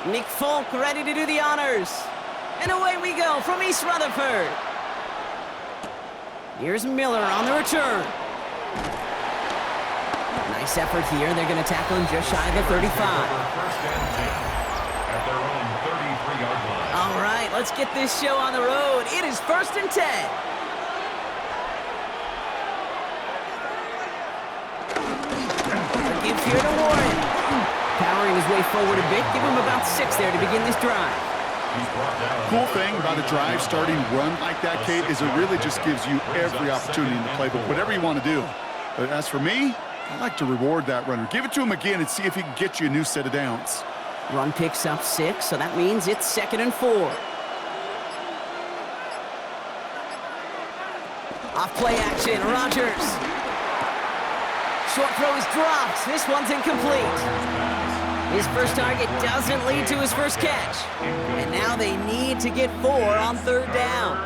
Nick Folk ready to do the honors. And away we go from East Rutherford. Here's Miller on the return. Nice effort here. They're going to tackle him just shy of the 35. At their own 33-yard line. All right, let's get this show on the road. It is 1st and 10. Gives here to Warren. Powering his way forward a bit. Give him about 6 there to begin this drive. Cool thing about a drive starting run like that, Kate, is it really just gives you every opportunity in the playbook, whatever you want to do. But as for me, I like to reward that runner. Give it to him again and see if he can get you a new set of downs. Run picks up 6, so that means it's 2nd and 4. Off play action, Rodgers. Short throw is dropped. This one's incomplete. His first target doesn't lead to his first catch. And now they need to get 4 on 3rd down.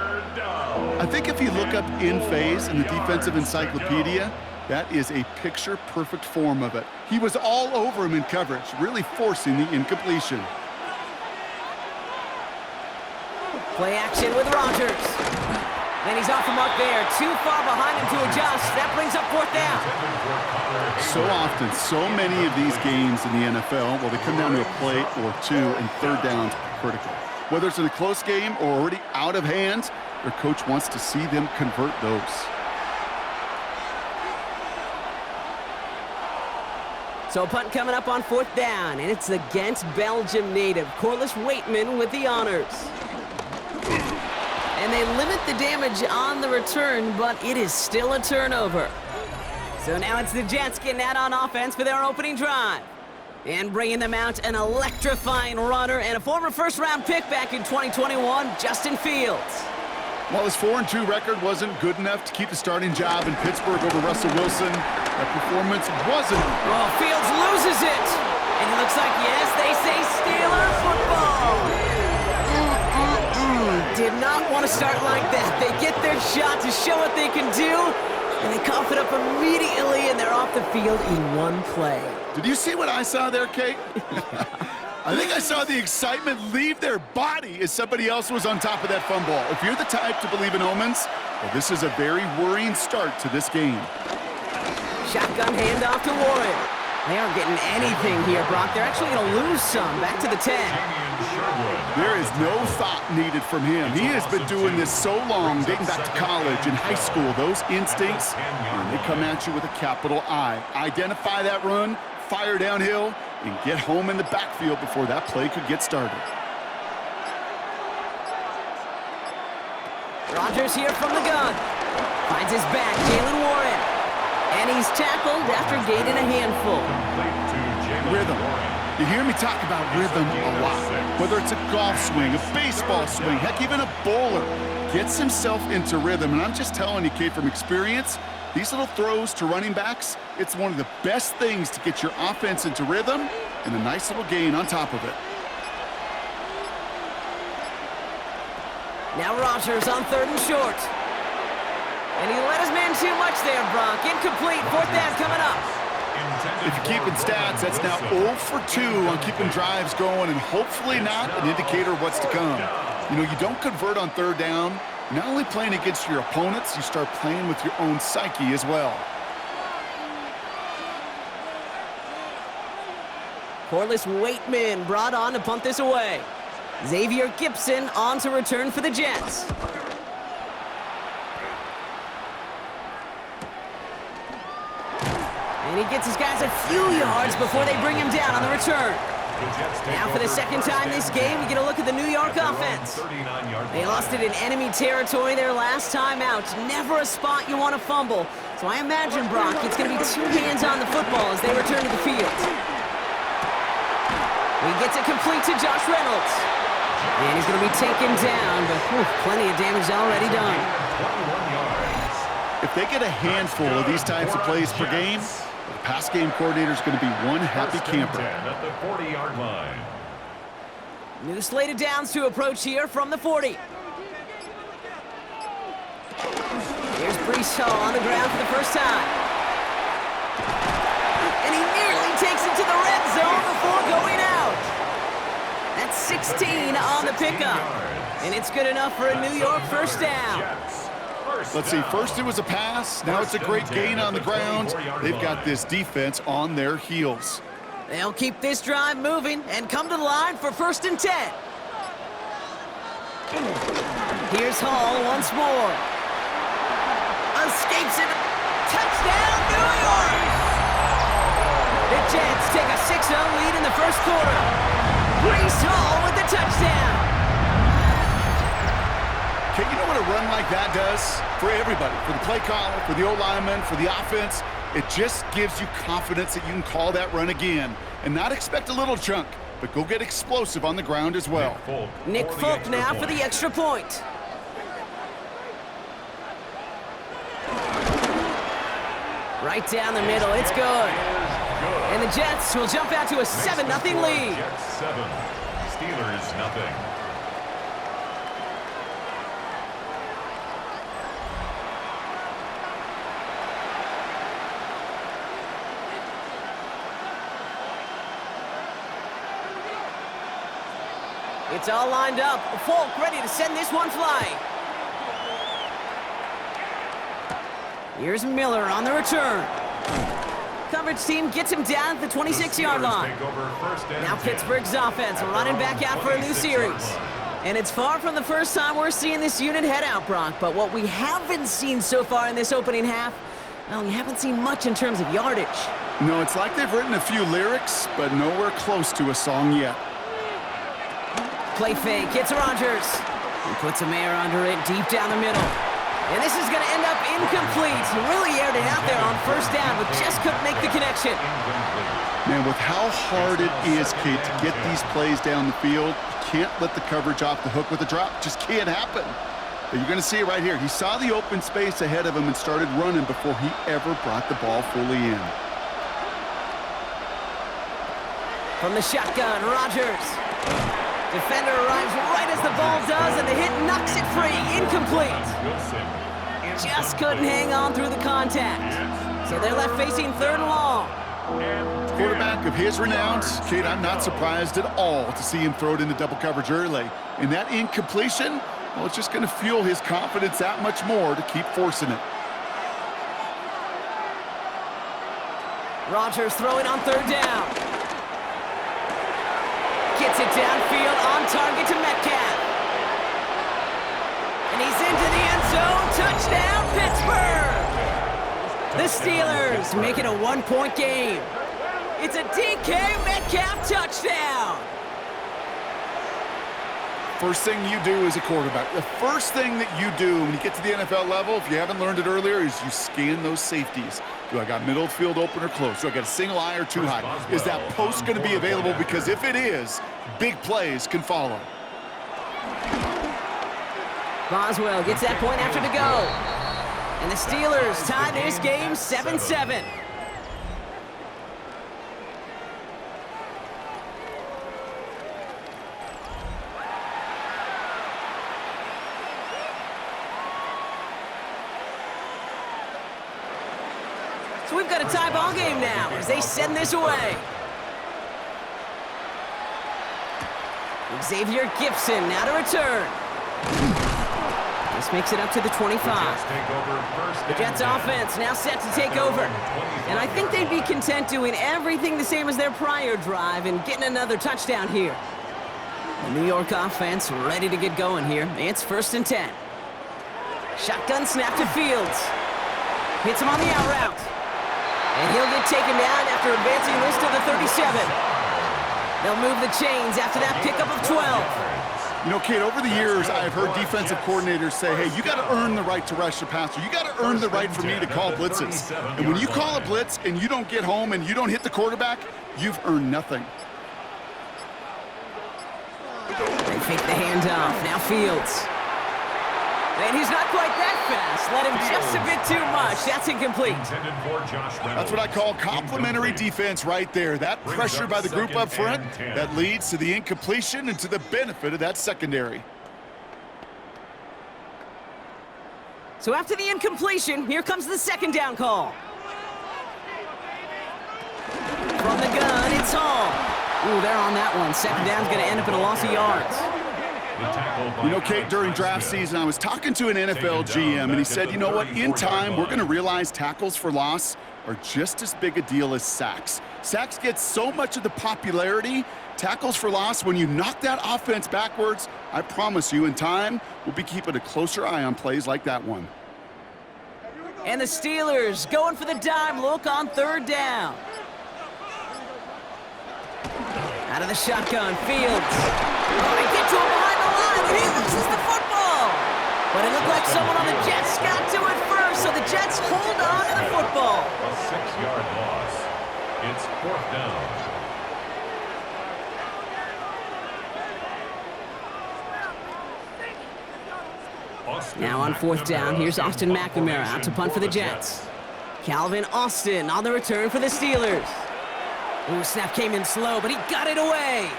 I think if you look up in phase in the defensive encyclopedia, that is a picture-perfect form of it. He was all over him in coverage, really forcing the incompletion. Play action with Rodgers. And he's off the mark there. Too far behind him to adjust. That brings up 4th down. So often, so many of these games in the NFL, well, they come down to a play or 2, and 3rd downs are critical. Whether it's in a close game or already out of hand, their coach wants to see them convert those. So a punt coming up on 4th down, and it's against Belgium native Corliss Waitman with the honors. And they limit the damage on the return, but it is still a turnover. So now it's the Jets getting out on offense for their opening drive. And bringing them out, an electrifying runner and a former first-round pick back in 2021, Justin Fields. While his 4-2 record wasn't good enough to keep the starting job in Pittsburgh over Russell Wilson, that performance wasn't. Well, Fields loses it. And it looks like, yes, they say Steeler football. Did not want to start like that. They get their shot to show what they can do, and they cough it up immediately, and they're off the field in one play. Did you see what I saw there, Kate? I think I saw the excitement leave their body as somebody else was on top of that fumble. If you're the type to believe in omens, well, this is a very worrying start to this game. Shotgun handoff to Warren. They aren't getting anything here, Brock. They're actually going to lose some. Back to the 10. There is no thought needed from him. He has been doing this so long, dating back to college and high school. Those instincts, and they come at you with a capital I. Identify that run, fire downhill, and get home in the backfield before that play could get started. Rodgers here from the gun. Finds his back, Jalen Warren. And he's tackled after gaining a handful. Rhythm. You hear me talk about rhythm a lot. Whether it's a golf swing, a baseball swing, heck, even a bowler gets himself into rhythm. And I'm just telling you, Kate, from experience, these little throws to running backs, it's one of the best things to get your offense into rhythm and a nice little gain on top of it. Now Rodgers on 3rd and short. And he let his man too much there, Brock. Incomplete. 4th down coming up. If you're keeping stats, that's now 0 for 2 on keeping drives going, and hopefully not an indicator of what's to come. You know, you don't convert on 3rd down. You're not only playing against your opponents, you start playing with your own psyche as well. Corliss Waitman brought on to punt this away. Xavier Gibson on to return for the Jets. And he gets his guys a few yards before they bring him down on the return. Now for the 2nd time this game, we get a look at the New York offense. They lost it in enemy territory their last time out. Never a spot you want to fumble. So I imagine, Brock, it's going to be 2 hands on the football as they return to the field. He gets it complete to Josh Reynolds. And he's going to be taken down, but plenty of damage already done. If they get a handful of these types of plays per game, the pass game coordinator is going to be one happy camper. At the 40-yard line. New slate of downs to approach here from the 40. Here's Breece Hall on the ground for the first time. And he nearly takes it to the red zone before going out. 16 on the pickup. And it's good enough for a New York first down. Let's see, first it was a pass, now it's a great gain on the ground. They've got this defense on their heels. They'll keep this drive moving and come to the line for 1st and 10. Here's Hall once more. Escapes it. Touchdown, New York! The Jets take a 6-0 lead in the first quarter. Breece Hall with the touchdown. Okay, you know what a run like that does? For everybody, for the play caller, for the O-lineman, for the offense, it just gives you confidence that you can call that run again and not expect a little chunk, but go get explosive on the ground as well. Nick Folk now for the extra point. Right down the middle, it's good. And the Jets will jump out to a 7-0 lead. Jets 7, Steelers nothing. It's all lined up. Folk ready to send this one flying. Here's Miller on the return. Coverage team gets him down at the 26-yard line. Now Pittsburgh's offense running back out for a new series. And it's far from the first time we're seeing this unit head out, Brock. But what we haven't seen so far in this opening half, well, we haven't seen much in terms of yardage. No, it's like they've written a few lyrics, but nowhere close to a song yet. Play fake, it's Rodgers. He puts a man under it deep down the middle. And this is going to end up incomplete. He really aired it out there on 1st down, but just couldn't make the connection. Man, with how hard it is, Kate, to get these plays down the field, you can't let the coverage off the hook with a drop. Just can't happen. But you're going to see it right here. He saw the open space ahead of him and started running before he ever brought the ball fully in. From the shotgun, Rodgers. Defender arrives right as the ball does, and the hit knocks it free. Incomplete. Just couldn't hang on through the contact. So they're left facing 3rd and long. Quarterback of his renown, Kate, I'm not surprised at all to see him throw it into double coverage early. And that incompletion, well, it's just going to fuel his confidence that much more to keep forcing it. Rodgers throwing on 3rd down. Gets it downfield on target to Metcalf. And he's into the end zone. Touchdown, Pittsburgh! The Steelers make it a 1-point game. It's a DK Metcalf touchdown. First thing you do as a quarterback, the first thing that you do when you get to the NFL level, if you haven't learned it earlier, is you scan those safeties. Do I got middle field open or close? Do I got a single eye or too high? Is that post going to be available? Because if it is, big plays can follow. Boswell gets that point after to go. And the Steelers tie this game 7-7. So we've got a tie ball game now as they send this away. Xavier Gibson now to return. This makes it up to the 25. The Jets offense now set to take over. And I think they'd be content doing everything the same as their prior drive and getting another touchdown here. The New York offense ready to get going here. It's 1st and 10. Shotgun snap to Fields. Hits him on the out route. And he'll get taken down after advancing this to the 37. They'll move the chains after that pickup of 12. You know, Kate, over the years, I've heard defensive coordinators say, hey, you got to earn the right to rush the passer. You got to earn the right for me to call blitzes. And when you call a blitz and you don't get home and you don't hit the quarterback, you've earned nothing. They fake the handoff. Now Fields. And he's not quite that fast. Let him just a bit too much. That's incomplete. That's what I call complimentary defense right there. That pressure by the group up front, that leads to the incompletion and to the benefit of that secondary. So after the incompletion, here comes the 2nd down call. From the gun, it's Hall. Ooh, they're on that one. Second down's going to end up in a loss of yards. You know, Kate, during draft season, I was talking to an NFL GM, and he said, you know what, in time, we're going to realize tackles for loss are just as big a deal as sacks. Sacks get so much of the popularity. Tackles for loss, when you knock that offense backwards, I promise you, in time, we'll be keeping a closer eye on plays like that one. And the Steelers going for the dime look on third down. Out of the shotgun, Fields. Oh, they get to him behind the line, and he loses the football. But it looked like someone on the Jets got to it first, so the Jets hold on to the football. A 6-yard loss. It's 4th down. Now on 4th down, here's Austin McNamara out to punt for the Jets. Calvin Austin on the return for the Steelers. Ooh, snap came in slow, but he got it away.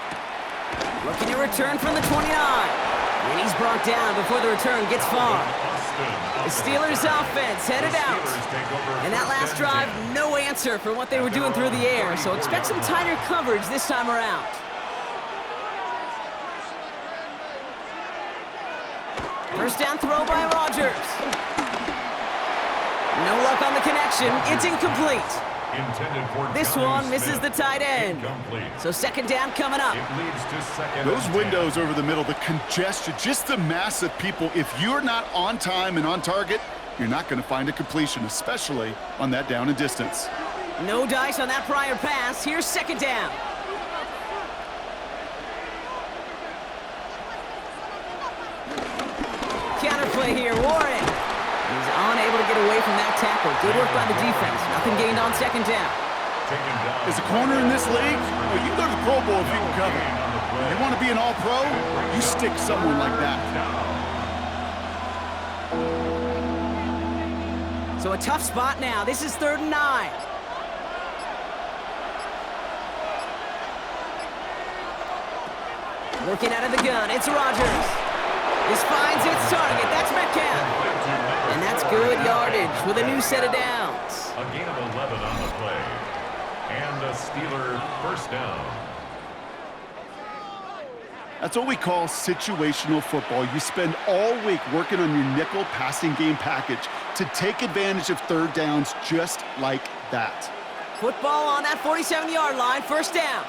Looking to return from the 29. And he's brought down before the return gets far. The Steelers offense headed out. And that last drive, no answer for what they were doing through the air, so expect some tighter coverage this time around. First down throw by Rodgers. No luck on the connection. It's incomplete. This one misses the tight end. So second down coming up. Those windows over the middle, the congestion, just the mass of people. If you're not on time and on target, you're not going to find a completion, especially on that down and distance. No dice on that prior pass. Here's second down. Counterplay here, Warren. He's unable to get away from that tackle. Good work by the defense. Nothing gained on second down. As a corner in this league, well, you go to the Pro Bowl if you can cover. You want to be an all-pro, you stick someone like that. So a tough spot now. This is 3rd and 9. Looking out of the gun, it's Rodgers. This finds its target. That's Metcalf. And that's good yardage with a new set of downs. A gain of 11 on the play. And a Steeler first down. That's what we call situational football. You spend all week working on your nickel passing game package to take advantage of third downs just like that. Football on that 47-yard line, first down.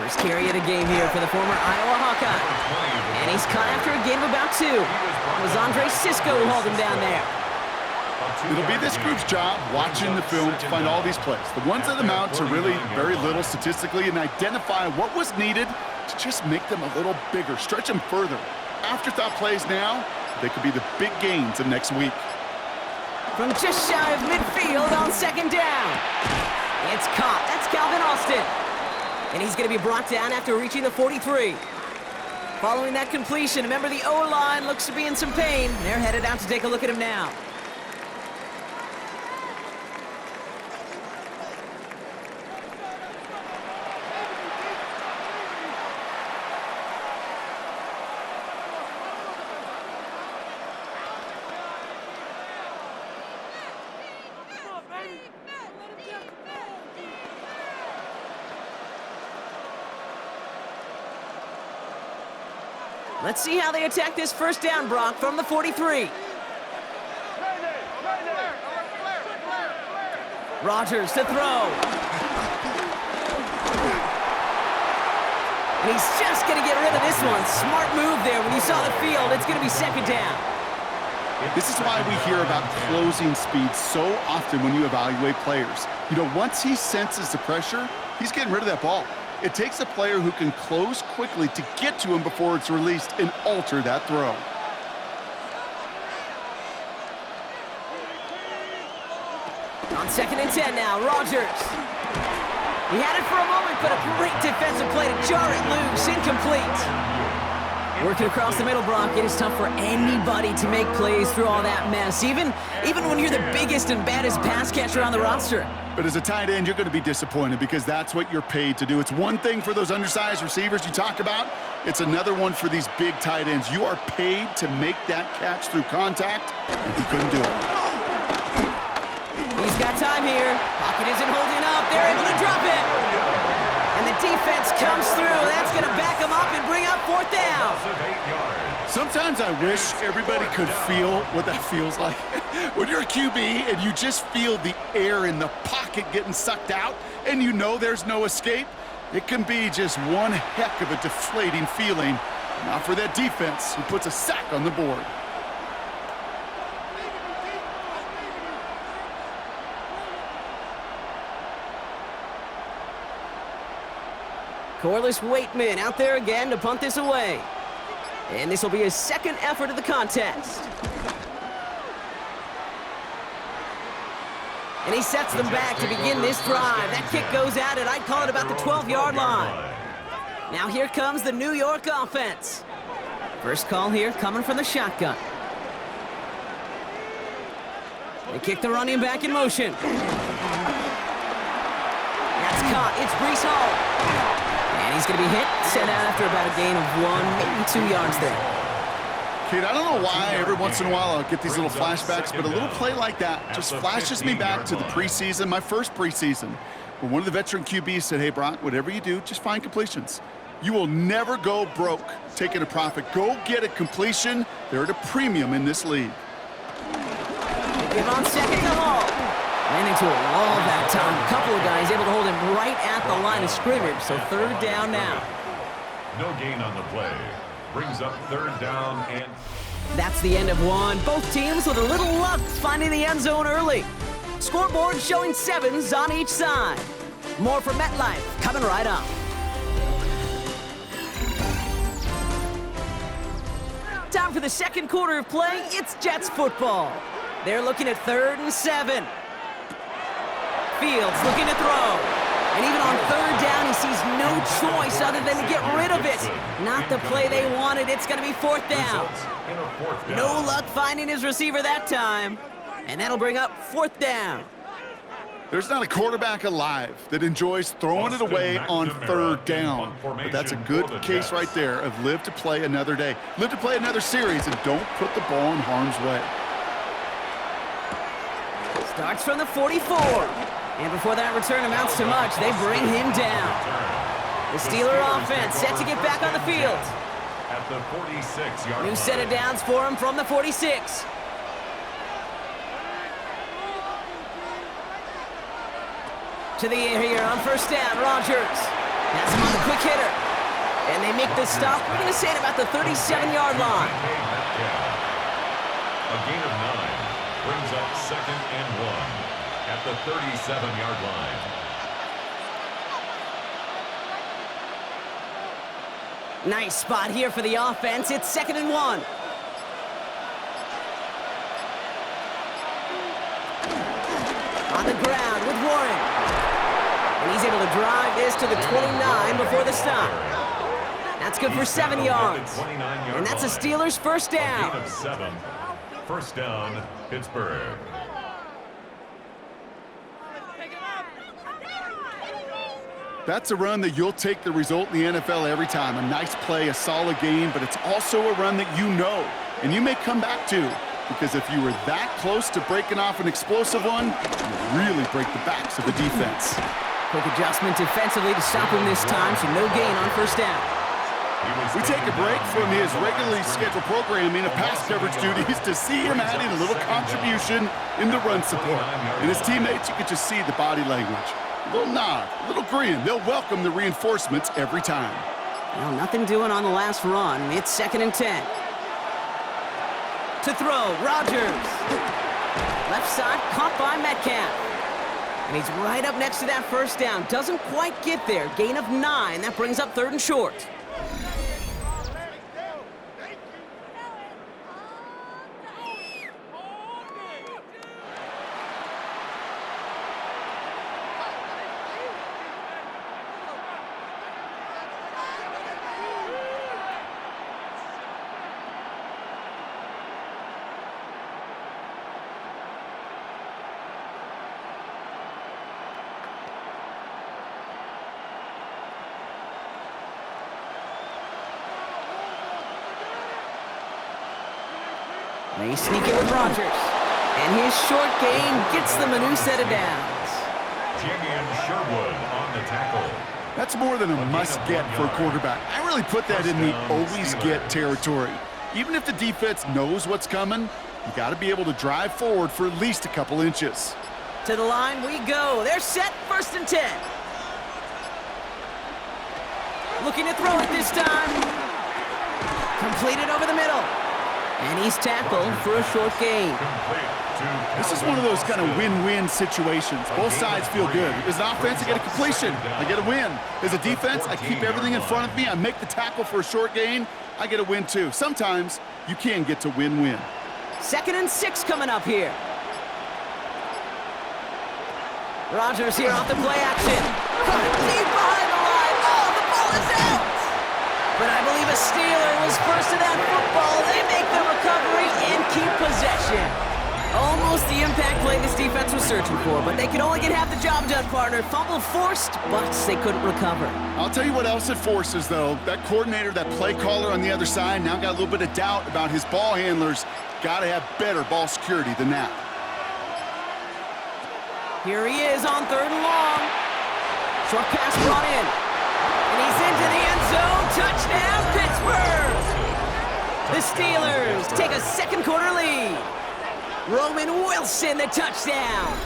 First carry of the game here for the former Iowa Hawkeye. And he's caught after a gain of about 2. It was Andre Sisco who hauled him down there. It'll be this group's job watching the film to find all these plays. The ones that amount to really very little statistically and identify what was needed to just make them a little bigger, stretch them further. Afterthought plays now, they could be the big gains of next week. From just shy of midfield on second down. It's caught. That's Calvin Austin. And he's going to be brought down after reaching the 43. Following that completion, remember the O-line looks to be in some pain. They're headed out to take a look at him now. Let's see how they attack this first down, Brock, from the 43. Rodgers to throw. And he's just going to get rid of this one. Smart move there. When you saw the field, it's going to be second down. This is why we hear about closing speed so often when you evaluate players. You know, once he senses the pressure, he's getting rid of that ball. It takes a player who can close quickly to get to him before it's released and alter that throw. On 2nd and 10 now, Rodgers. He had it for a moment, but a great defensive play to jar it loose, incomplete. Working across the middle, Brock, it is tough for anybody to make plays through all that mess, even when you're the biggest and baddest pass catcher on the roster. But as a tight end, you're going to be disappointed because that's what you're paid to do. It's one thing for those undersized receivers you talk about. It's another one for these big tight ends. You are paid to make that catch through contact, and he couldn't do it. He's He's got time here. Pocket isn't holding up. They're able to drop it. And the defense comes through. That's going to back them up and bring up 4th down. Sometimes I wish everybody could feel what that feels like. When you're a QB and you just feel the air in the pocket getting sucked out and you know there's no escape, it can be just one heck of a deflating feeling. Not for that defense who puts a sack on the board. Corliss Waitman out there again to punt this away. And this will be his 2nd effort of the contest. And he sets them back to begin this drive. That kick goes out at, I'd call it about the 12-yard line. Now here comes the New York offense. First call here coming from the shotgun. They kick the running back in motion. That's caught. It's Breece Hall. And he's going to be hit, sent out after about a gain of 1, maybe 2 yards there. Kid, I don't know why every once in a while I'll get these little flashbacks, but a little play like that just flashes me back to the preseason, my first preseason, where one of the veteran QBs said, hey, Brock, whatever you do, just find completions. You will never go broke taking a profit. Go get a completion. They're at a premium in this league. They give on 2nd to Hall. Ran into a wall that time. A couple of guys able to hold him right at the line of scrimmage, so 3rd down now. No gain on the play. Brings up 3rd down and... That's the end of one. Both teams with a little luck finding the end zone early. Scoreboard showing 7s on each side. More from MetLife coming right up. Time for the 2nd quarter of play. It's Jets football. They're looking at 3rd and 7. Fields looking to throw. And even on 3rd down, he sees no choice other than to get rid of it. Not the play they wanted. It's going to be 4th down. No luck finding his receiver that time. And that'll bring up 4th down. There's not a quarterback alive that enjoys throwing it away on 3rd down. But that's a good case right there of live to play another day. Live to play another series and don't put the ball in harm's way. Starts from the 44. And before that return amounts to much, they bring him down. The Steeler offense set to get back on the field. At the 46-yard line. New set of downs for him from the 46. To the air here on 1st down, Rodgers. That's him on the quick hitter. And they make the stop, we're going to say at about the 37-yard line. A gain of 9 brings up 2nd and 1 at the 37-yard line. Nice spot here for the offense. It's 2nd and 1. On the ground with Warren. And he's able to drive this to the 29 before the stop. That's good for 7 yards. And that's the Steelers' 1st down. A gain of 7. 1st down, Pittsburgh. That's a run that you'll take the result in the NFL every time. A nice play, a solid game, but it's also a run that you know and you may come back to, because if you were that close to breaking off an explosive one, you really break the backs of the defense. Quick adjustment defensively to stop him this time, so no gain on 1st down. We take a break from his regularly scheduled programming of pass coverage duties to see him adding a little contribution in the run support. And his teammates, you could just see the body language. A little nod, a little grin. They'll welcome the reinforcements every time. Well, nothing doing on the last run. It's 2nd and 10. To throw, Rodgers. Left side, caught by Metcalf. And he's right up next to that 1st down. Doesn't quite get there. Gain of 9. That brings up 3rd and short. They sneak it with Rodgers. And his short gain gets them a new set of downs. Jamian Sherwood on the tackle. That's more than a must-get for a quarterback. I really put that in the always-get territory. Even if the defense knows what's coming, you got to be able to drive forward for at least a couple inches. To the line we go. They're set, 1st and 10. Looking to throw it this time. Completed over the middle. And he's tackled for a short gain. This is one of those kind of win-win situations. Both sides feel good. As an offense, I get a completion. I get a win. As a defense, I keep everything in front of me. I make the tackle for a short gain. I get a win, too. Sometimes you can get to win-win. 2nd and 6 coming up here. Rodgers here off the play action. Deep behind the line. Oh, the ball is out. But I believe a Steeler was first to that football. They make the recovery and keep possession. Almost the impact play this defense was searching for, but they could only get half the job done, partner. Fumble forced, but they couldn't recover. I'll tell you what else it forces, though. That coordinator, that play caller on the other side, now got a little bit of doubt about his ball handlers. Got to have better ball security than that. Here he is on 3rd and long. Short pass brought in. And he's into the end zone. Touchdown, Pittsburgh! The Steelers take a 2nd quarter lead. Roman Wilson, the touchdown.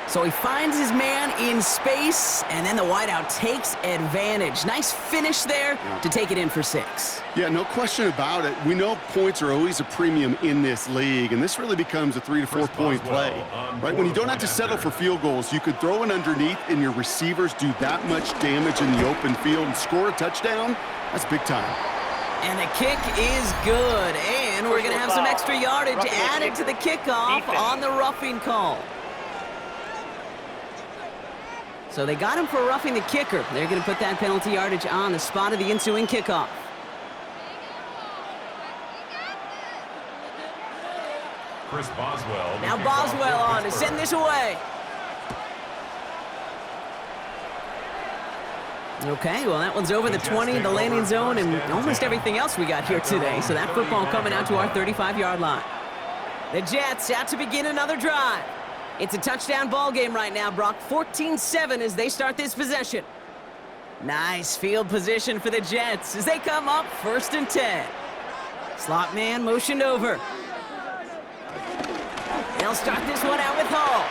So he finds his man in space, and then the wideout takes advantage. Nice finish there to take it in for 6. Yeah, no question about it. We know points are always a premium in this league, and this really becomes a 3 to 4 point play. Right? When you don't have to settle for field goals, you could throw it underneath, and your receivers do that much damage in the open field and score a touchdown. That's big time. And the kick is good, and we're going to have some extra yardage added to the kickoff on the roughing call. So they got him for roughing the kicker. They're going to put that penalty yardage on the spot of the ensuing kickoff. Chris Boswell. Now Boswell on to send this away. Okay, well, that one's over the 20, the landing zone, and almost everything else we got here today. So that football coming out to our 35-yard line. The Jets out to begin another drive. It's a touchdown ball game right now, Brock. 14-7 as they start this possession. Nice field position for the Jets as they come up 1st and 10. Slot man motioned over. They'll start this one out with Hall.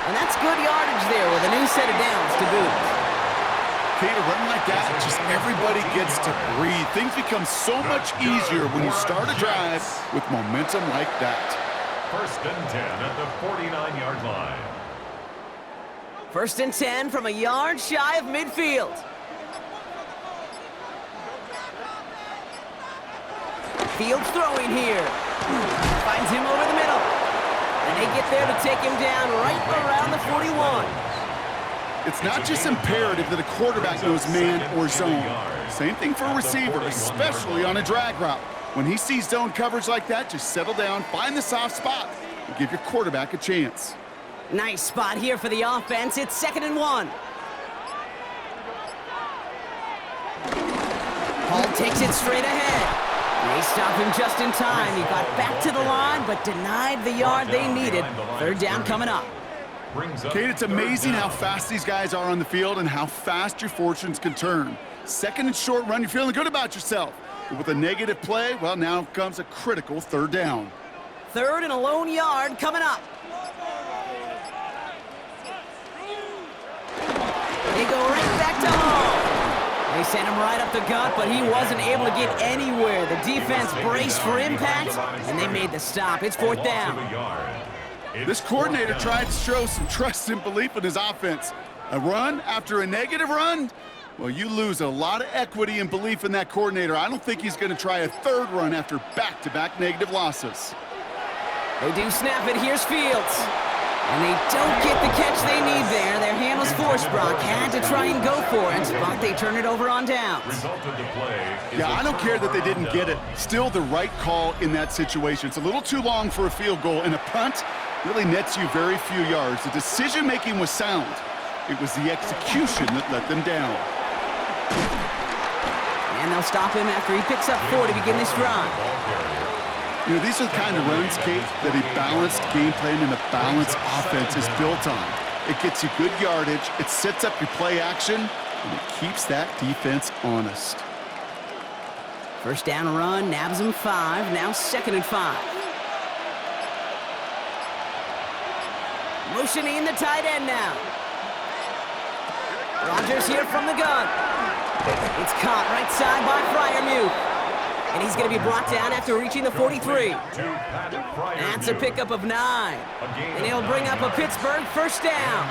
And that's good yardage there with a new set of downs to boot. Okay, to run like that, just everybody gets to breathe. Things become so much easier when you start a drive with momentum like that. 1st and 10 at the 49-yard line. 1st and 10 from a yard shy of midfield. Fields throwing here. Finds him over the middle. And they get there to take him down right around the 41. It's not just imperative that a quarterback knows man or zone. Same thing for a receiver, especially on a drag route. When he sees zone coverage like that, just settle down, find the soft spot, and give your quarterback a chance. Nice spot here for the offense. It's 2nd and 1. Hall takes it straight ahead. They stop him just in time. He got back to the line, but denied the yard they needed. 3rd down coming up. Kate, it's amazing how fast these guys are on the field and how fast your fortunes can turn. 2nd and short run, you're feeling good about yourself. But with a negative play, well, now comes a critical 3rd down. 3rd and a lone yard coming up. They go right back to Hall. They sent him right up the gut, but he wasn't able to get anywhere. The defense braced for impact, and they made the stop. It's 4th down. This coordinator tried to show some trust and belief in his offense. A run after a negative run? Well, you lose a lot of equity and belief in that coordinator. I don't think he's going to try a 3rd run after back-to-back negative losses. They do snap it. Here's Fields. And they don't get the catch they need there. Their hand was forced, Brock. Had to try and go for it, but they turn it over on downs. Yeah, I don't care that they didn't get it. Still the right call in that situation. It's a little too long for a field goal, and a punt really nets you very few yards. The decision-making was sound. It was the execution that let them down. And And they'll stop him after he picks up 4 to begin this drive. You know, these are the kind of runs, Kate, that a balanced game plan and a balanced offense is built on. It gets you good yardage, it sets up your play action, and it keeps that defense honest. First down run, nabs him 5, now 2nd and 5. Motioning the tight end now. Rodgers here from the gun. It's caught right side by Freiermuth. And he's going to be brought down after reaching the 43. That's a pickup of 9. And he'll bring up a Pittsburgh first down.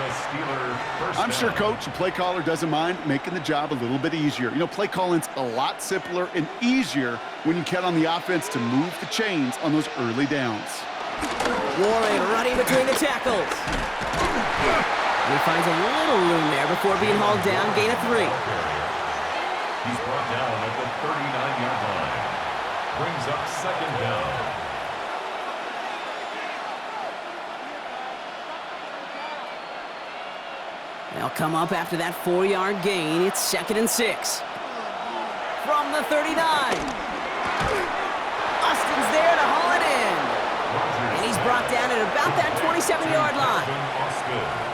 I'm sure Coach and play caller doesn't mind making the job a little bit easier. You know, play calling's a lot simpler and easier when you count on the offense to move the chains on those early downs. Warren running between the tackles. He finds a little room there before being hauled down, gain of 3. He's brought down at the 39-yard line. Brings up 2nd down. They'll come up after that 4-yard gain. It's 2nd and 6. From the 39. Austin's there to haul it in. And he's brought down at about that 27-yard line.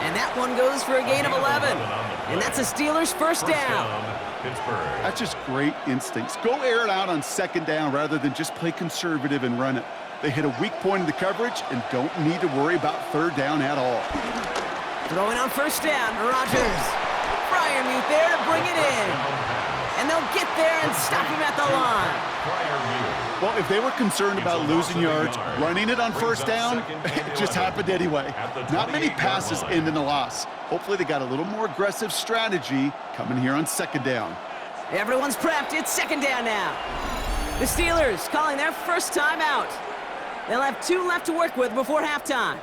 And that one goes for a gain of 11. And that's a Steelers first down. That's just great instincts. Go air it out on 2nd down rather than just play conservative and run it. They hit a weak point in the coverage and don't need to worry about 3rd down at all. Throwing on first down, Rodgers. Freiermuth there to bring it in. And they'll get there and stop him at the line. Well, if they were concerned about losing yards, running it on 1st down, it just happened anyway. Not many passes end in a loss. Hopefully they got a little more aggressive strategy coming here on 2nd down. Everyone's prepped. It's 2nd down now. The Steelers calling their first time out. They'll have 2 left to work with before halftime.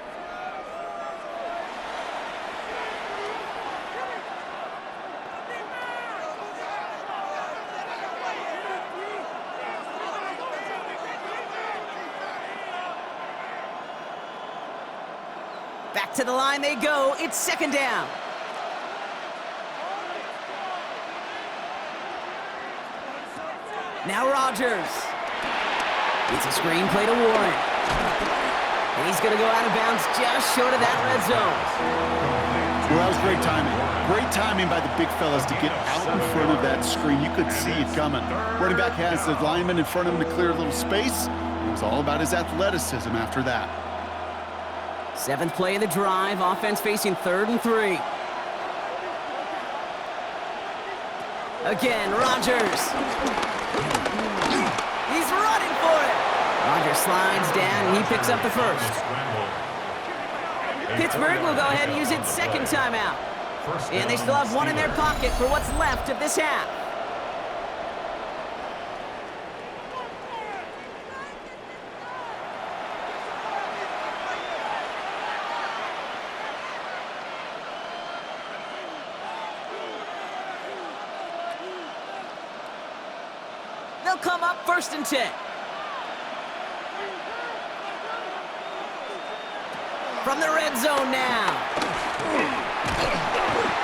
Back to the line they go. It's 2nd down. Now Rodgers. It's a screen play to Warren. And he's going to go out of bounds just short of that red zone. Well, that was great timing. Great timing by the big fellas to get out in front of that screen. You could see it coming. Running back has the lineman in front of him to clear a little space. It was all about his athleticism after that. 7th play of the drive. Offense facing 3rd and 3. Again, Rodgers. He's running for it. Rodgers slides down, and he picks up the first. Pittsburgh will go ahead and use its 2nd timeout. And they still have 1 in their pocket for what's left of this half. They'll come up 1st and 10. From the red zone now.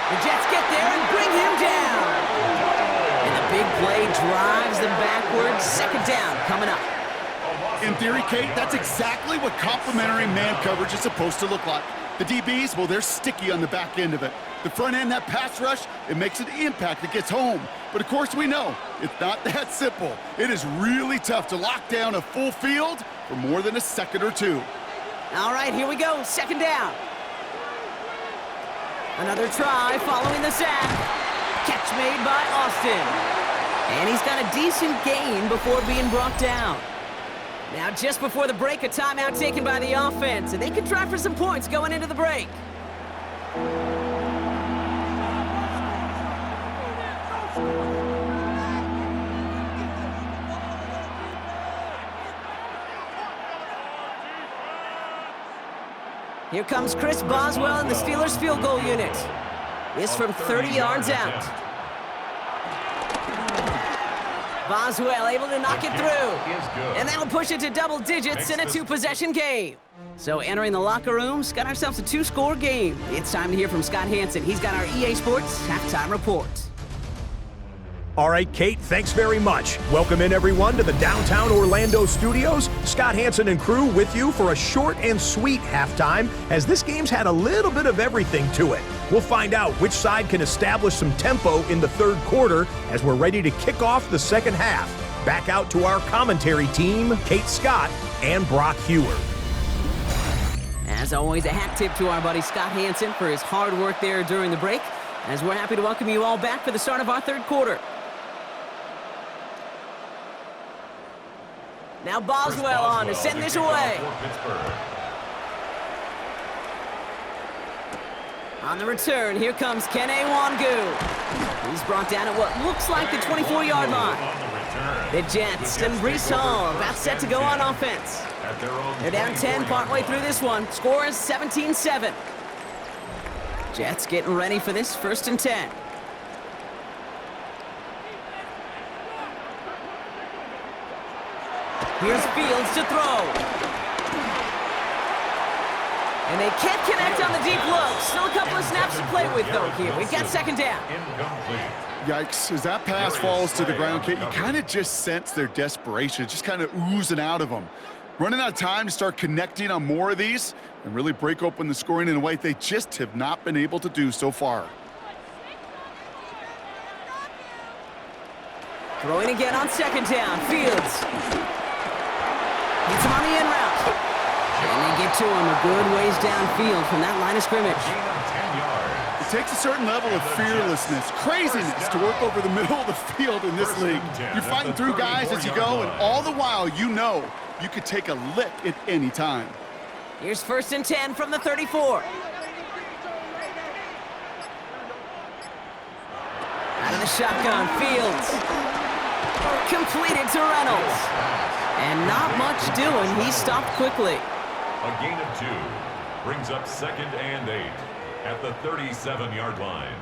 The Jets get there and bring him down. And the big play drives them backwards. 2nd down coming up. In theory, Kate, that's exactly what complementary man coverage is supposed to look like. The DBs, well, they're sticky on the back end of it. The front end, that pass rush, it makes an impact that gets home. But of course we know, it's not that simple. It is really tough to lock down a full field for more than a second or 2. All right, here we go, 2nd down. Another try following the sack. Catch made by Austin. And he's got a decent gain before being brought down. Now, just before the break, a timeout taken by the offense, and they can try for some points going into the break. Here comes Chris Boswell in the Steelers field goal unit. This from 30 yards out. Boswell able to knock it through. And that'll push it to double digits in a 2-possession game. So entering the locker rooms, got ourselves a 2-score game. It's time to hear from Scott Hansen. He's got our EA Sports halftime report. All right, Kate, thanks very much. Welcome in, everyone, to the downtown Orlando studios. Scott Hansen and crew with you for a short and sweet halftime, as this game's had a little bit of everything to it. We'll find out which side can establish some tempo in the third quarter as we're ready to kick off the second half. Back out to our commentary team, Kate Scott and Brock Hewer. As always, a hat tip to our buddy Scott Hansen for his hard work there during the break, as we're happy to welcome you all back for the start of our third quarter. Now Boswell on to send this away. On the return, here comes Kene Wangu. He's brought down at what looks like the 24-yard line. The Jets and Breece Hall about set to go on offense. They're down 10 partway through this one. Score is 17-7. Jets getting ready for this 1st and 10. Here's Fields to throw. And they can't connect on the deep low. Still a couple of snaps to play with, though, here. We've got 2nd down. Yikes, as that pass falls to the ground, Kate, you kind of just sense their desperation. It's just kind of oozing out of them. Running out of time to start connecting on more of these and really break open the scoring in a way they just have not been able to do so far. Throwing again on 2nd down. Fields. Gets him on the in route. And they get to him a good ways downfield from that line of scrimmage. It takes a certain level of fearlessness, craziness to work over the middle of the field in this league. You're fighting through guys as you go, and all the while you know you could take a lick at any time. Here's 1st and 10 from the 34. Out of the shotgun, Fields. Completed to Reynolds. And not much doing. He stopped quickly. A gain of 2 brings up 2nd and 8 at the 37-yard line.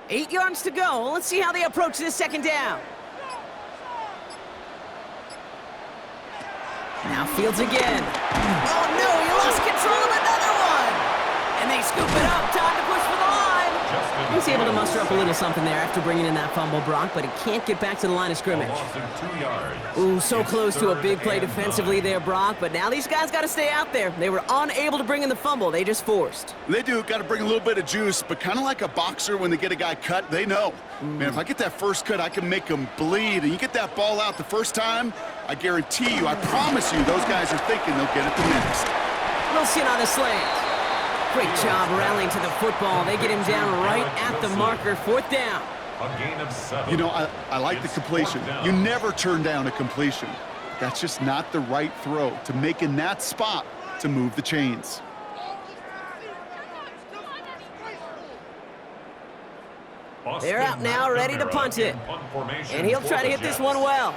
Eight yards to go. Let's see how they approach this 2nd down. Now Fields again. Oh no, he lost control of another one. And they scoop it up. Time to push for the line. He's able to muster up a little something there after bringing in that fumble, Brock, but he can't get back to the line of scrimmage. Ooh, so close to a big play defensively there, Brock, but now these guys got to stay out there. They were unable to bring in the fumble. They just forced. They do. Got to bring a little bit of juice, but kind of like a boxer when they get a guy cut, they know. Man, if I get that first cut, I can make him bleed. And you get that ball out the first time, I guarantee you, I promise you, those guys are thinking they'll get it the next. Wilson on the slant. Great job rallying to the football. They get him down right at the marker. 4th down. A gain of 7. You know, I like the completion. You never turn down a completion. That's just not the right throw to make in that spot to move the chains. They're out now, ready to punt it. And he'll try to hit this one well.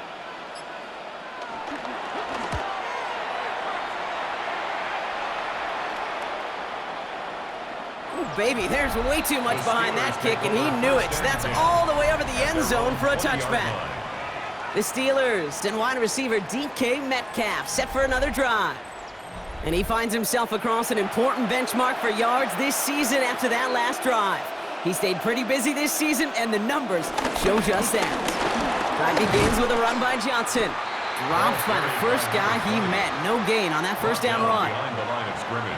Baby, there's way too much behind that kick, and he knew it. That's all the way over the end zone for a touchback. The Steelers and wide receiver DK Metcalf set for another drive. And he finds himself across an important benchmark for yards this season after that last drive. He stayed pretty busy this season, and the numbers show just that. Drive begins with a run by Johnson. Dropped by the first guy he met. No gain on that 1st down run.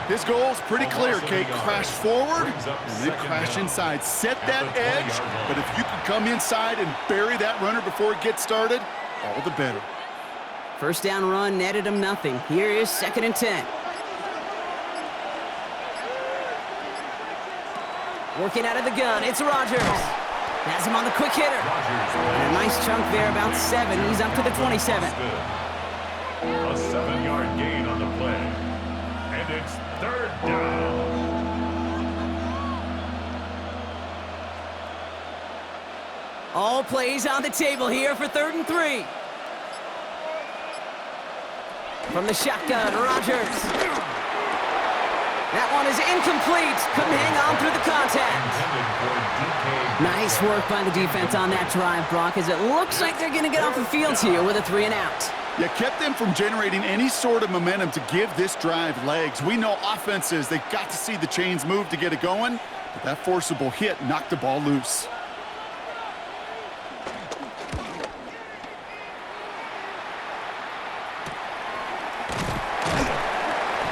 His goal's pretty clear, Kate. Crash forward and then crash inside. Set that edge, but if you can come inside and bury that runner before it gets started, all the better. 1st down run netted him nothing. Here is 2nd and 10. Working out of the gun, it's Rodgers. Has him on the quick hitter. And a nice chunk there, about 7. He's up to the 27. A 7-yard gain on the play. And it's 3rd down. All plays on the table here for 3rd and 3. From the shotgun, Rodgers. That one is incomplete. Couldn't hang on through the contact. Nice work by the defense on that drive, Brock, as it looks like they're going to get off the field here with a 3 and out. Yeah, kept them from generating any sort of momentum to give this drive legs. We know offenses, they've got to see the chains move to get it going, but that forcible hit knocked the ball loose.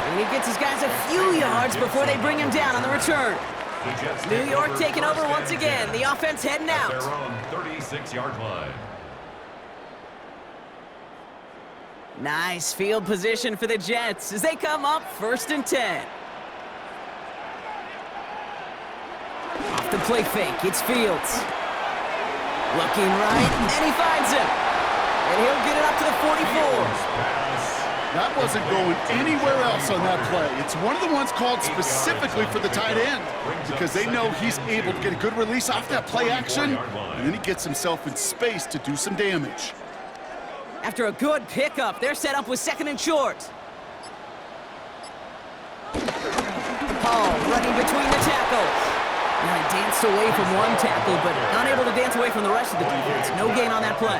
And he gets his guys a few yards before they bring him down on the return. New York taking over once again. The offense heading out. Their own 36-yard line. Nice field position for the Jets as they come up 1st and 10. Off the play fake, it's Fields. Looking right, and he finds him. And he'll get it up to the 44. That wasn't going anywhere else on that play. It's one of the ones called specifically for the tight end because they know he's able to get a good release off that play action, and then he gets himself in space to do some damage. After a good pickup, they're set up with 2nd and short. Paul running between the tackles. Now he danced away from one tackle, but unable to dance away from the rest of the defense. No gain on that play.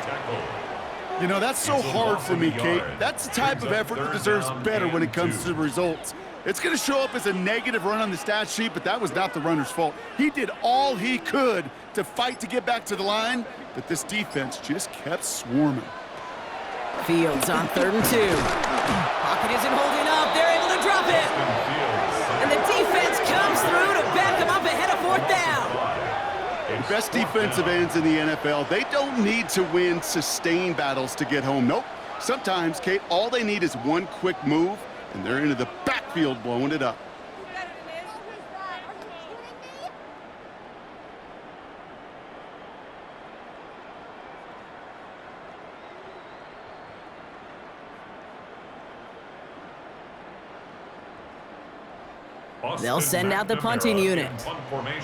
You know, that's so hard for me, Kate. That's the type of effort that deserves better when it comes to the results. It's going to show up as a negative run on the stat sheet, but that was not the runner's fault. He did all he could to fight to get back to the line, but this defense just kept swarming. Fields on 3rd and 2. Pocket isn't holding up. They're able to drop it. And the defense comes through to back him up ahead of 4th down. The best defensive ends in the NFL, they don't need to win sustained battles to get home. Nope. Sometimes, Kate, all they need is one quick move, and they're into the backfield blowing it up. They'll send out the punting unit.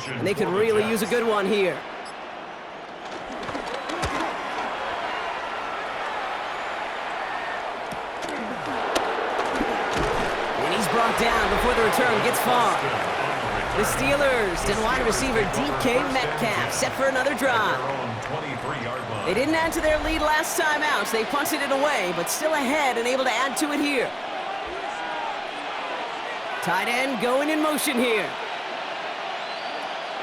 And they could really use a good one here. And he's brought down before the return gets far. The Steelers and wide receiver DK Metcalf set for another drive. They didn't add to their lead last time out, so they punted it away, but still ahead and able to add to it here. Tight end going in motion here.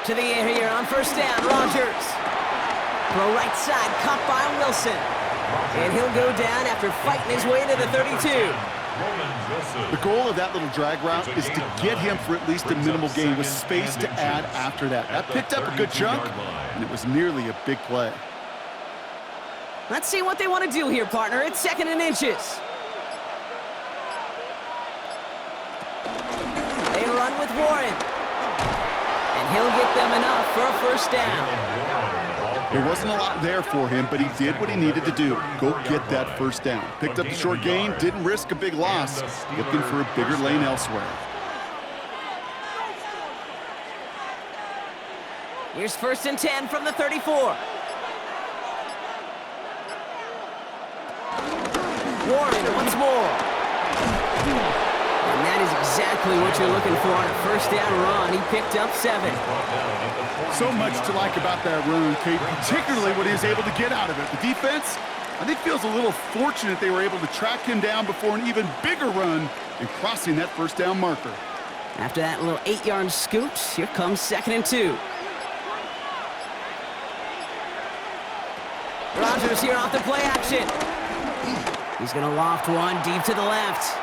To the air here on 1st down, Rodgers. Throw right side, caught by Wilson. And he'll go down after fighting his way to the 32. The goal of that little drag route is to get him for at least a minimal gain with space to add after that. That picked up a good chunk, and it was nearly a big play. Let's see what they want to do here, partner. It's 2nd and inches. They run with Warren. And he'll get them enough for a 1st down. There wasn't a lot there for him, but he did what he needed to do. Go get that 1st down. Picked up the short gain, didn't risk a big loss. Looking for a bigger lane elsewhere. Here's 1st and 10 from the 34. Warren once more. And that is exactly what you're looking for on a 1st down run. He picked up 7. So much to like about that run, Kate, particularly what he was able to get out of it. The defense, I think, feels a little fortunate they were able to track him down before an even bigger run and crossing that 1st down marker. After that little 8-yard scoot, here comes 2nd and 2. Rodgers here off the play action. He's going to loft one deep to the left.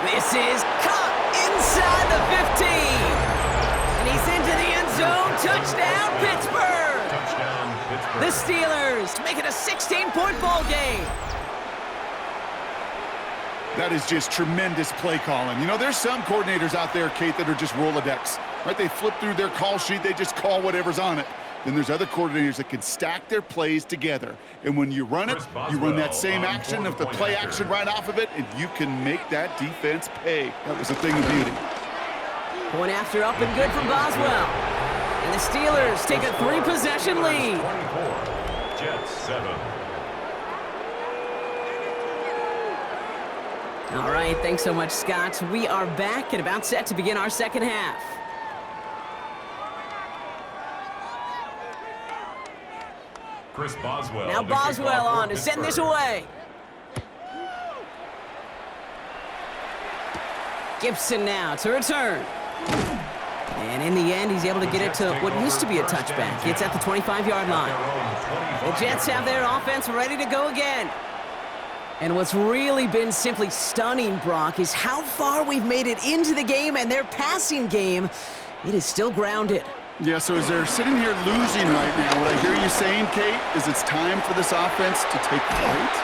This is caught inside the 15. And he's into the end zone. Touchdown, Pittsburgh. The Steelers make it a 16-point ball game. That is just tremendous play calling. You know, there's some coordinators out there, Kate, that are just Rolodex. Right? They flip through their call sheet. They just call whatever's on it. Then there's other coordinators that can stack their plays together. And when you run it, you run that same action of the play action right off of it, and you can make that defense pay. That was a thing of beauty. Point after up and good from Boswell. And the Steelers take a 3-possession lead. 24, Jets 7. All right, thanks so much, Scott. We are back and about set to begin our 2nd half. Chris Boswell. Now Boswell on to send this away. Gibson now to return. And in the end, he's able to get it to what used to be a touchback. It's at the 25-yard line. The Jets have their offense ready to go again. And what's really been simply stunning, Brock, is how far we've made it into the game, and their passing game, it is still grounded. Yeah, so as they're sitting here losing right now, what I hear you saying, Kate, is it's time for this offense to take flight.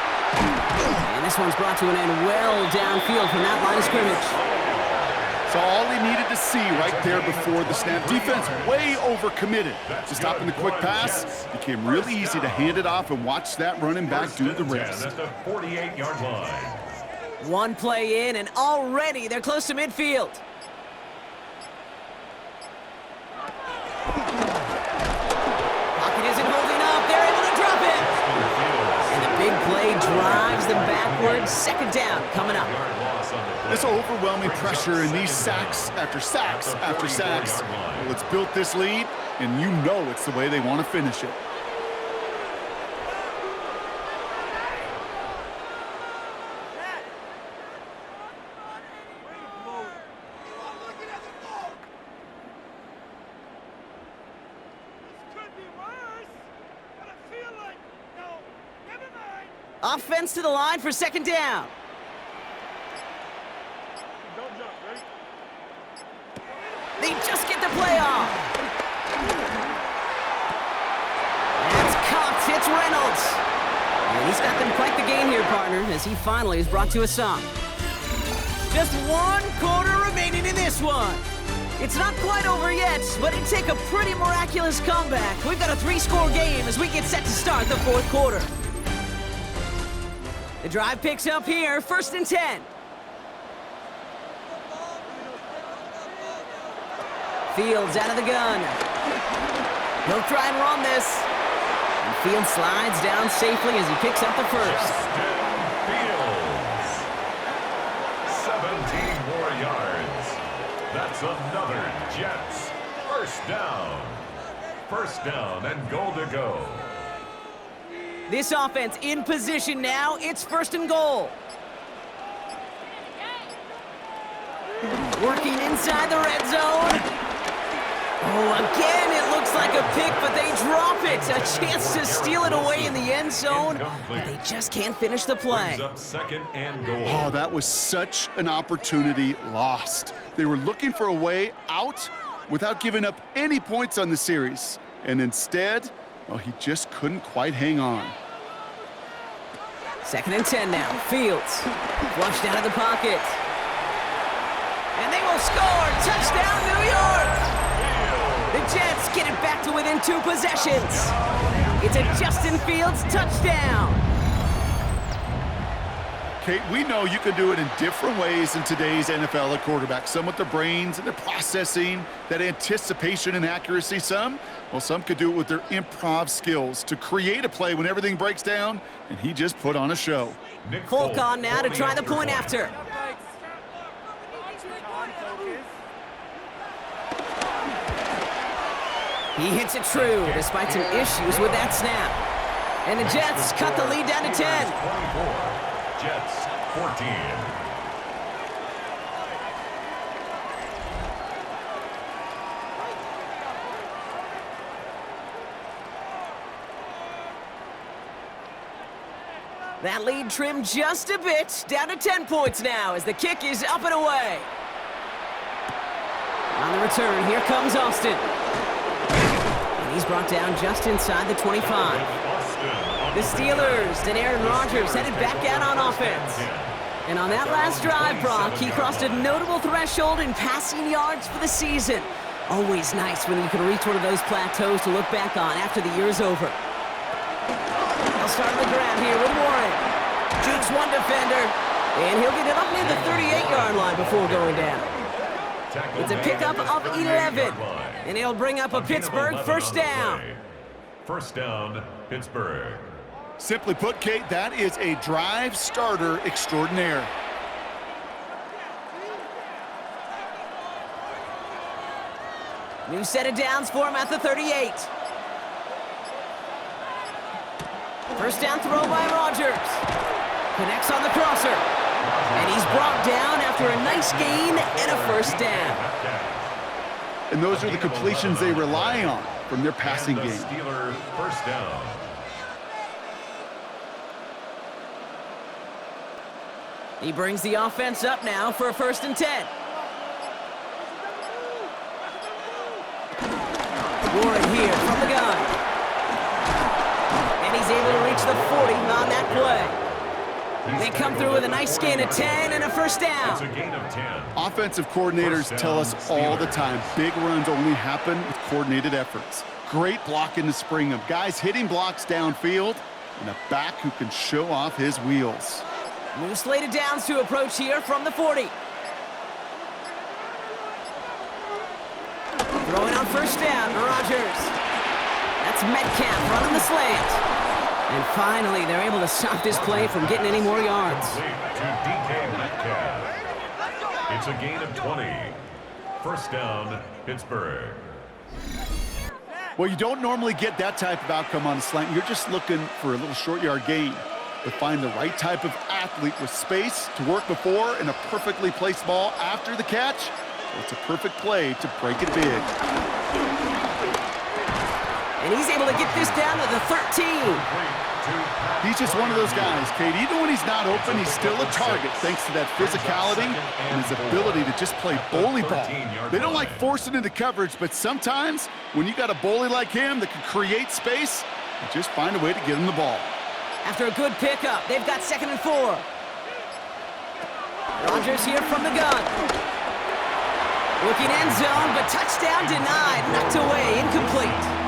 And this one's brought to an end well downfield from that line of scrimmage. So all he needed to see right there before the snap. Defense way overcommitted. To stopping the quick pass, became really easy to hand it off and watch that running back do the rest. At the 48-yard line. One play in, and already they're close to midfield. Pocket isn't holding up. They're able to drop it. And the big play drives them backwards. Second down coming up. This overwhelming pressure and these sacks after sacks after sacks. Well, it's built this lead, and you know it's the way they want to finish it. Offense to the line for second down. They just get the play off. That's caught. It's Reynolds. And he's got them quite the gain here, partner, as he finally is brought to a stop. Just 1 quarter remaining in this one. It's not quite over yet, but it'd take a pretty miraculous comeback. We've got a 3-score game as we get set to start the fourth quarter. The drive picks up here, 1st and 10. Fields out of the gun. He'll try and run this. And Fields slides down safely as he picks up the first. Fields. 17 more yards. That's another Jets. First down. First down and goal to go. This offense in position now. It's 1st and goal. Working inside the red zone. Oh, again, it looks like a pick, but they drop it. A chance to steal it away in the end zone, but they just can't finish the play. Up 2nd and goal. Oh, that was such an opportunity lost. They were looking for a way out without giving up any points on the series. And instead, well, he just couldn't quite hang on. 2nd and 10 now. Fields flushed out of the pocket. And they will score. Touchdown, New York. The Jets get it back to within 2 possessions. It's a Justin Fields touchdown. Kate, we know you can do it in different ways in today's NFL at quarterback. Some with their brains and their processing, that anticipation and accuracy. Some could do it with their improv skills to create a play when everything breaks down, and he just put on a show. Folk on now to try the point after. He hits it true, despite some issues with that snap. And the Jets cut the lead down to 10. 24, Jets 14. That lead trimmed just a bit, down to 10 points now as the kick is up and away. On the return, here comes Austin. He's brought down just inside the 25. The Steelers and Aaron Rodgers headed back out on offense. And on that last drive, Brock, he crossed a notable threshold in passing yards for the season. Always nice when you can reach one of those plateaus to look back on after the year's over. They'll start on the ground here with Warren. Jukes one defender, and he'll get it up near the 38-yard line before going down. It's a pickup of 11. And he'll bring up a Pittsburgh first down. First down, Pittsburgh. Simply put, Kate, that is a drive starter extraordinaire. New set of downs for him at the 38. First down throw by Rodgers. Connects on the crosser. And he's brought down after a nice gain and a first down. And those are the completions they rely on from their passing game. Steeler first down. He brings the offense up now for a 1st and 10. Warren here from the gun. And he's able to reach the 40 on that play. They come through with a nice gain of 10 and a first down. It's a gain of 10. Offensive coordinators tell us all the time, big runs only happen with coordinated efforts. Great block in the spring of guys hitting blocks downfield and a back who can show off his wheels. New slate of downs to approach here from the 40. Throwing on first down, Rodgers. That's Metcalf running the slant. And finally, they're able to stop this play from getting any more yards. To DK Metcalf. It's a gain of 20. First down, Pittsburgh. Well, you don't normally get that type of outcome on a slant. You're just looking for a little short yard gain. But find the right type of athlete with space to work before and a perfectly placed ball after the catch. It's a perfect play to break it big. And he's able to get this down to the 13. He's just one of those guys, Kate. Even when he's not open, he's still a target thanks to that physicality and his ability to just play bully ball. They don't like forcing into coverage, but sometimes when you got a bully like him that can create space, you just find a way to get him the ball. After a good pickup, they've got 2nd and 4. Rodgers here from the gun. Looking end zone, but touchdown denied. Knocked away, incomplete.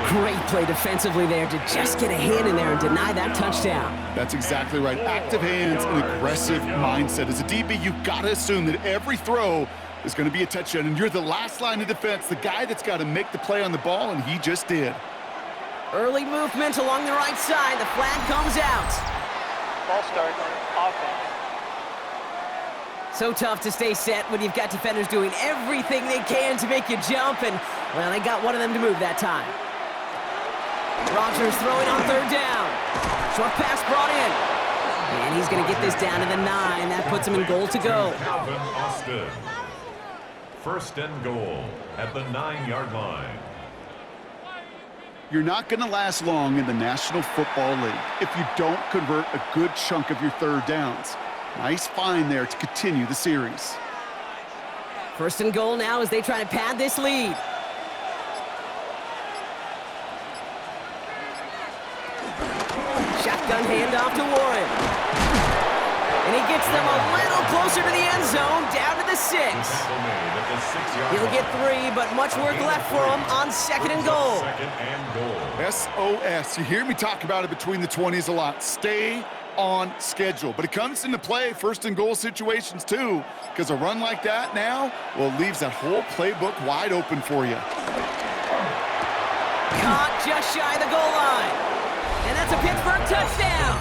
Great play defensively there to just get a hand in there and deny that touchdown. That's exactly right. Active hands and aggressive mindset. As a DB, you've got to assume that every throw is going to be a touchdown, and you're the last line of defense, the guy that's got to make the play on the ball, and he just did. Early movement along the right side. The flag comes out. Ball start, offense. So tough to stay set when you've got defenders doing everything they can to make you jump, and, well, they got one of them to move that time. Rodgers throwing on 3rd down. Short pass brought in. And he's going to get this down to the 9. That puts him in goal to go. Calvin Austin. 1st and goal at the 9-yard line. You're not going to last long in the National Football League if you don't convert a good chunk of your 3rd downs. Nice find there to continue the series. 1st and goal now as they try to pad this lead. Shotgun handoff to Warren. And he gets them a little closer to the end zone, down to the 6. He'll get 3, but much work left for him on 2nd and goal. SOS. You hear me talk about it between the 20s a lot. Stay on schedule. But it comes into play 1st and goal situations too, because a run like that now, well, leaves that whole playbook wide open for you. Caught just shy of the goal line. And that's a Pittsburgh touchdown.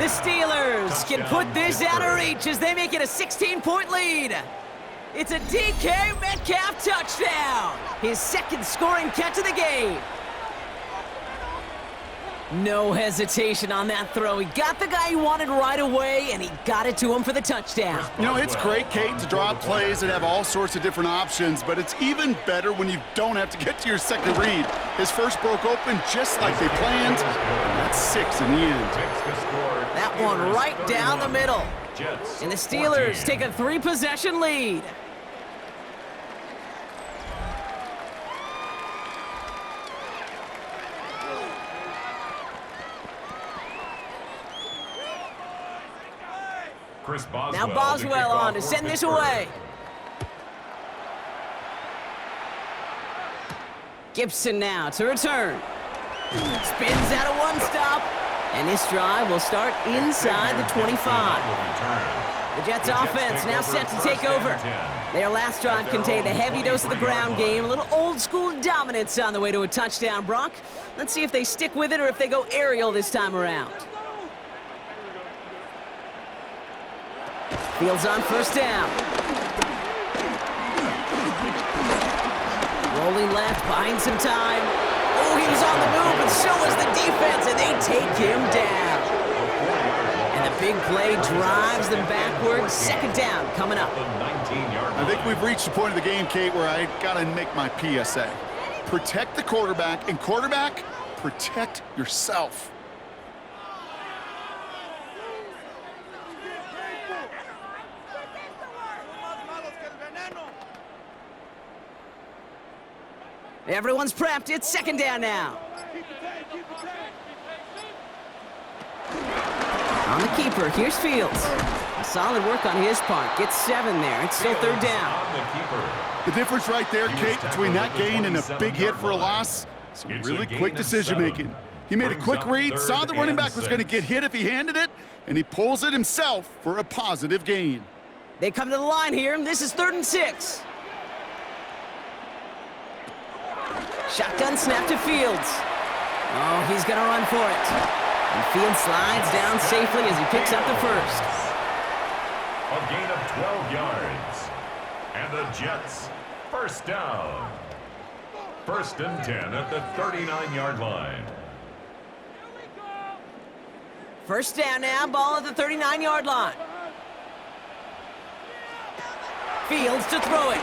The Steelers can put this out of reach as they make it a 16-point lead. It's a DK Metcalf touchdown. His 2nd scoring catch of the game. No hesitation on that throw. He got the guy he wanted right away, and he got it to him for the touchdown. You know, it's great, Kate, to draw up plays and have all sorts of different options, but it's even better when you don't have to get to your 2nd read. His first broke open just like they planned, and that's 6 in the end. That one right down the middle. And the Steelers take a 3-possession lead. Now Boswell on to send this away. Gibson now to return. Spins out of one stop. And this drive will start inside the 25. The Jets offense now set to take over. Their last drive contained a heavy dose of the ground game, a little old-school dominance on the way to a touchdown, Brock. Let's see if they stick with it or if they go aerial this time around. Fields on 1st down. Rolling left, buying some time. Oh, he was on the move, but so was the defense, and they take him down. And the big play drives them backwards. Second down coming up. I think we've reached the point of the game, Kate, where I got to make my PSA. Protect the quarterback, and quarterback, protect yourself. Everyone's prepped. It's second down now. On the keeper, here's Fields. Solid work on his part. Gets 7 there. It's still third down. The difference right there, Kate, between that gain and a big hit for a loss, some really quick decision-making. He made a quick read, saw the running back was going to get hit if he handed it, and he pulls it himself for a positive gain. They come to the line here, and this is 3rd and 6. Shotgun snap to Fields. Oh, he's going to run for it. And Fields slides down safely as he picks up the first. A gain of 12 yards. And the Jets, first down. 1st and 10 at the 39-yard line. First down now, ball at the 39-yard line. Fields to throw it.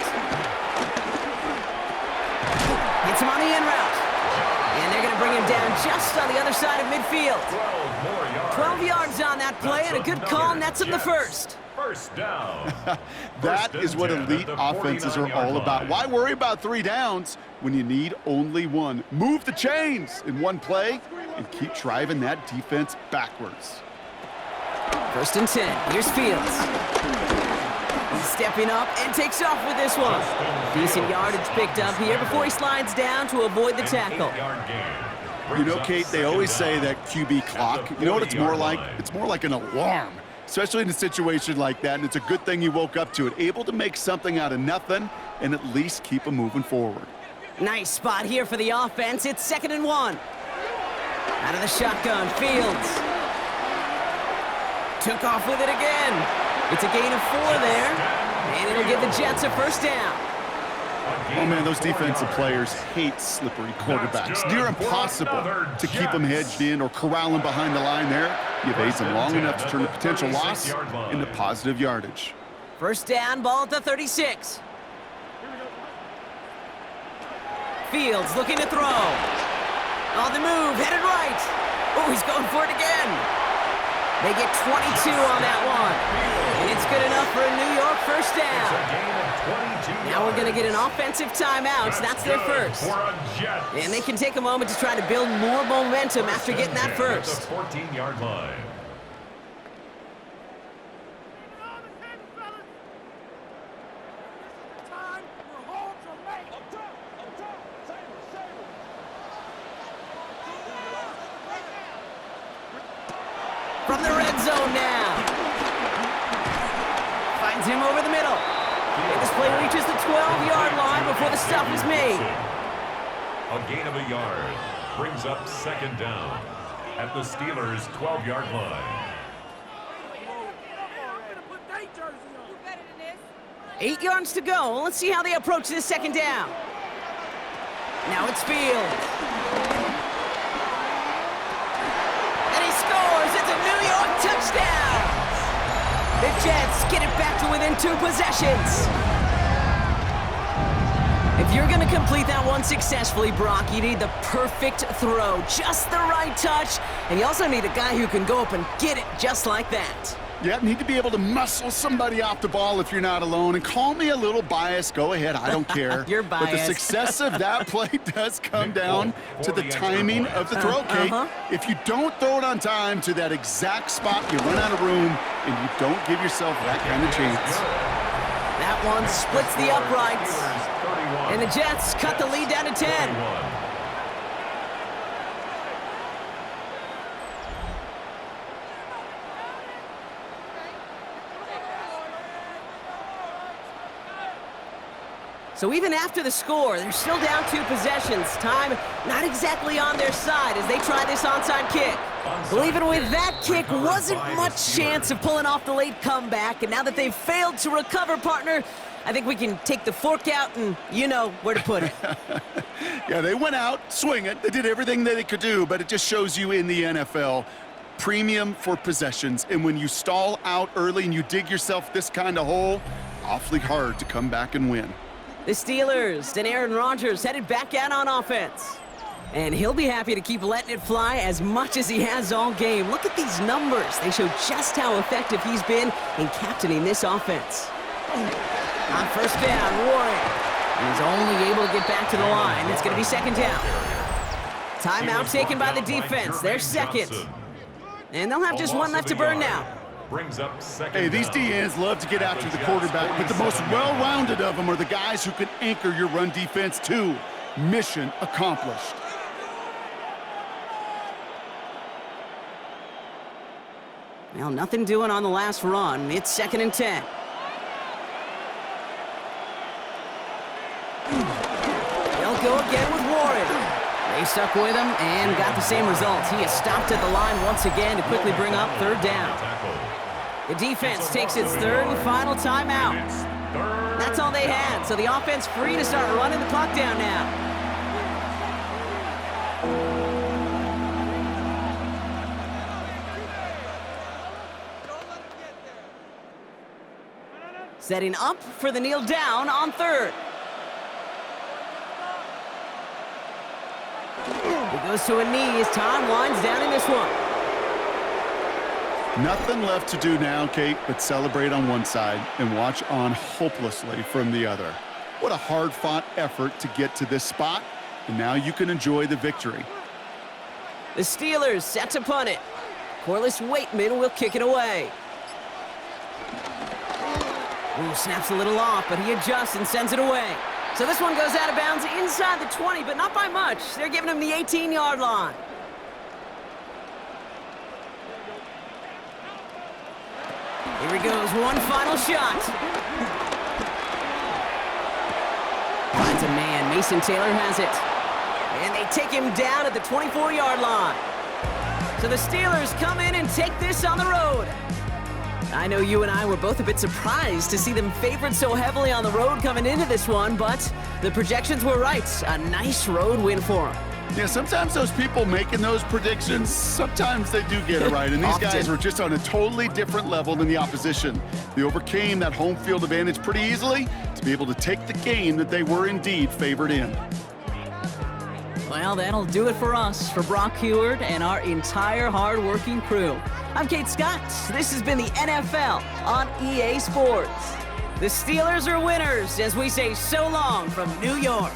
Hits him on the in route. And they're going to bring him down just on the other side of midfield. 12 more yards. 12 yards on that play, and a good call, and that's him the first. First down. That is what elite offenses are all about. Why worry about 3 downs when you need only 1? Move the chains in one play and keep driving that defense backwards. 1st and 10. Here's Fields. He's stepping up and takes off with this one. Decent yardage picked up here before he slides down to avoid the tackle. You know, Kate, they always say that QB clock. You know what it's more like? It's more like an alarm, especially in a situation like that, and it's a good thing you woke up to it, able to make something out of nothing and at least keep them moving forward. Nice spot here for the offense. It's 2nd and 1. Out of the shotgun, Fields. Took off with it again. It's a gain of 4 there, and it'll give the Jets a first down. Oh, man, those defensive players hate slippery quarterbacks. Near impossible to keep them hedged in or corral them behind the line there. You evade them long enough to turn a potential loss into positive yardage. First down, ball at the 36. Fields looking to throw. On the move, headed right. Oh, he's going for it again. They get 22 on that one. And it's good enough for a New York first down. Now we're going to get an offensive timeout. That's their first. And they can take a moment to try to build more momentum after getting that first. 14-yard line. From the red zone now. Finds him over the middle. And this play reaches the 12-yard line before the stop is made. A gain of a yard brings up 2nd down at the Steelers' 12-yard line. 8 yards to go. Let's see how they approach this 2nd down. Now it's Fields. And he scores. It's a New York touchdown. The Jets get it back to within 2 possessions. If you're going to complete that one successfully, Brock, you need the perfect throw, just the right touch, and you also need a guy who can go up and get it just like that. Yeah, need to be able to muscle somebody off the ball if you're not alone. And call me a little biased. Go ahead. I don't care. You're biased. But the success of that play does come down to the timing of the throw, Kate. If you don't throw it on time to that exact spot, you run out of room, and you don't give yourself that kind of chance. That one splits the uprights. And the Jets cut the lead down to 10. So even after the score, they're still down 2 possessions. Time not exactly on their side as they try this onside kick. Well, even with that kick, wasn't much chance of pulling off the late comeback. And now that they've failed to recover, partner, I think we can take the fork out and you know where to put it. Yeah, they went out, swing it. They did everything that they could do, but it just shows you in the NFL, premium for possessions. And when you stall out early and you dig yourself this kind of hole, awfully hard to come back and win. The Steelers and Aaron Rodgers headed back out on offense. And he'll be happy to keep letting it fly as much as he has all game. Look at these numbers. They show just how effective he's been in captaining this offense. On first down, Warren. He's only able to get back to the line. It's going to be second down. Timeout taken by the defense. They're second. And they'll have just one left to burn now. Hey, these DNs love to get after the quarterback, but the most well-rounded of them are the guys who can anchor your run defense too. Mission accomplished. Well, nothing doing on the last run. It's 2nd and 10. They'll go again with Warren. They stuck with him and got the same result. He is stopped at the line once again to quickly bring up third down. The defense takes its third and final timeout. That's all they had, so the offense free to start running the clock down now. Setting up for the kneel down on third. He goes to a knee as time winds down in this one. Nothing left to do now, Kate, but celebrate on one side and watch on hopelessly from the other. What a hard-fought effort to get to this spot, and now you can enjoy the victory. The Steelers set to punt it. Corliss Waitman will kick it away. Ooh, snaps a little off, but he adjusts and sends it away. So this one goes out of bounds inside the 20, but not by much. They're giving him the 18-yard line. Here he goes, one final shot. Finds a man, Mason Taylor has it. And they take him down at the 24-yard line. So the Steelers come in and take this on the road. I know you and I were both a bit surprised to see them favored so heavily on the road coming into this one, but the projections were right. A nice road win for them. Yeah, sometimes those people making those predictions, sometimes they do get it right. And these guys were just on a totally different level than the opposition. They overcame that home field advantage pretty easily to be able to take the game that they were indeed favored in. Well, that'll do it for us, for Brock Heward and our entire hard-working crew. I'm Kate Scott. This has been the NFL on EA Sports. The Steelers are winners as we say so long from New York.